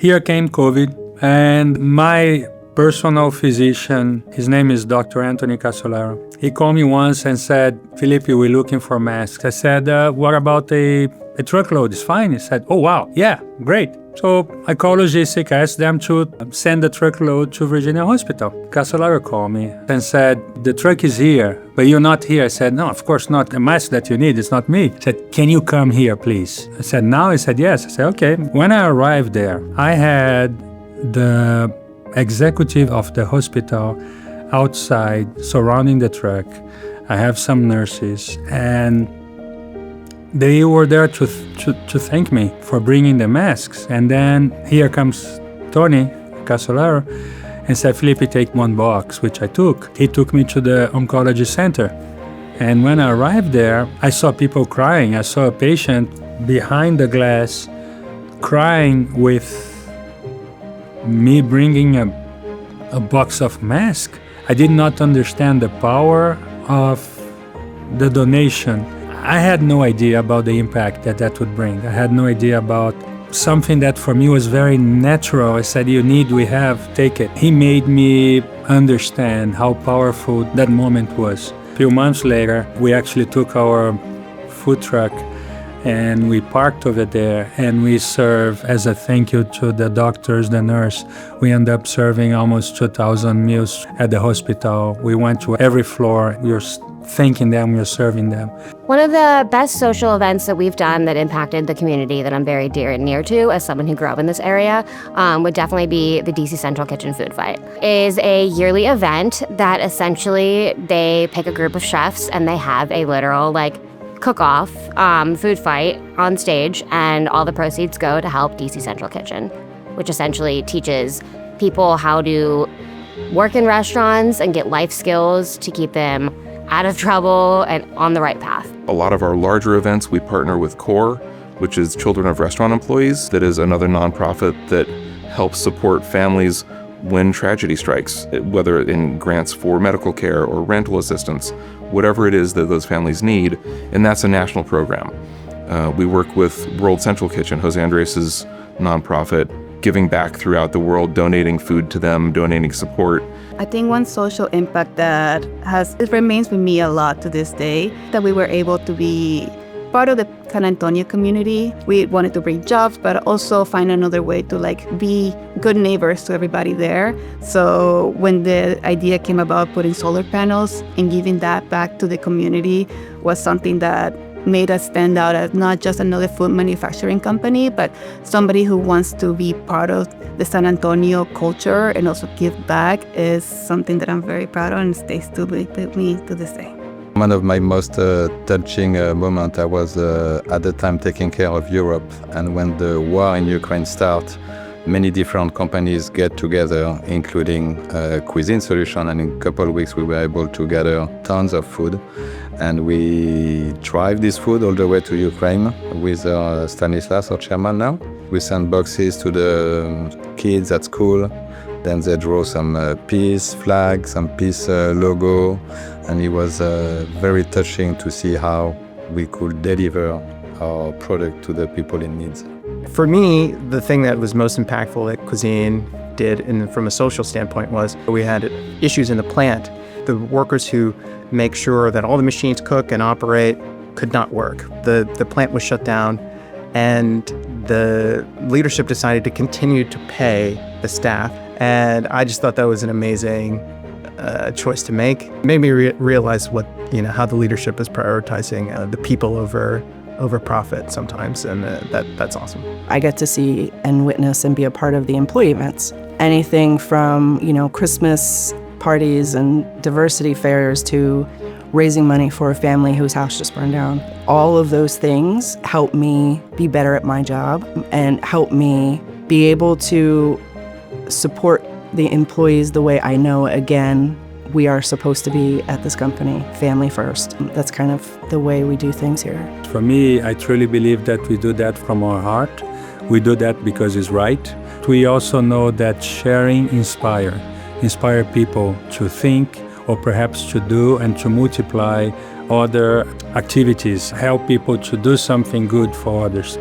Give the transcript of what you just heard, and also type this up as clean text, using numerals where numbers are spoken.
Here came COVID, and my personal physician, his name is Dr. Anthony Casolaro. He called me once and said, Felipe, we're looking for masks. I said, what about a truckload? It's fine. He said, oh, wow. Yeah, great. So I called logistic, I asked them to send the truckload to Virginia Hospital. Casolaro called me and said, the truck is here, but you're not here. I said, no, of course not. The mask that you need is not me. He said, can you come here, please? I said, now? He said, yes. I said, okay. When I arrived there, I had the executive of the hospital outside surrounding the truck. I have some nurses, and they were there to thank me for bringing the masks. And then here comes Tony Casolaro and said, Felipe, take one box, which I took. He took me to the oncology center. And when I arrived there, I saw people crying. I saw a patient behind the glass crying with me bringing a box of masks. I did not understand the power of the donation. I had no idea about the impact that would bring. I had no idea about something that for me was very natural. I said, you need, we have, take it. He made me understand how powerful that moment was. A few months later, we actually took our food truck and we parked over there, and we serve as a thank you to the doctors, the nurse. We ended up serving almost 2,000 meals at the hospital. We went to every floor. We were thanking them, we were serving them. One of the best social events that we've done that impacted the community that I'm very dear and near to as someone who grew up in this area would definitely be the DC Central Kitchen Food Fight. It is a yearly event that essentially they pick a group of chefs and they have a literal cook-off food fight on stage, and all the proceeds go to help DC Central Kitchen, which essentially teaches people how to work in restaurants and get life skills to keep them out of trouble and on the right path. A lot of our larger events, we partner with CORE, which is Children of Restaurant Employees. That is another nonprofit that helps support families when tragedy strikes, whether in grants for medical care or rental assistance, whatever it is that those families need, and that's a national program. We work with World Central Kitchen, Jose Andres' nonprofit, giving back throughout the world, donating food to them, donating support. I think one social impact that it remains with me a lot to this day, that we were able to be part of the San Antonio community. We wanted to bring jobs, but also find another way to be good neighbors to everybody there. So when the idea came about putting solar panels and giving that back to the community was something that made us stand out as not just another food manufacturing company, but somebody who wants to be part of the San Antonio culture and also give back is something that I'm very proud of and stays with me to this day. One of my most touching moments, I was at the time taking care of Europe, and when the war in Ukraine started, many different companies get together, including Cuisine Solutions, and in a couple of weeks we were able to gather tons of food, and we drive this food all the way to Ukraine with Stanislas, our chairman now. We send boxes to the kids at school, then they draw some peace flag, some peace logo, and it was very touching to see how we could deliver our product to the people in need. For me, the thing that was most impactful that Cuisine did from a social standpoint was we had issues in the plant. The workers who make sure that all the machines cook and operate could not work. The plant was shut down, and the leadership decided to continue to pay the staff. And I just thought that was an amazing choice to make. It made me realize how the leadership is prioritizing the people over profit sometimes, and that's awesome. I get to see and witness and be a part of the employee events. Anything from Christmas parties and diversity fairs to raising money for a family whose house just burned down. All of those things help me be better at my job and help me be able to support the employees the way I know, again, we are supposed to be at this company, family first. That's kind of the way we do things here. For me, I truly believe that we do that from our heart. We do that because it's right. We also know that sharing inspire people to think or perhaps to do and to multiply other activities, help people to do something good for others.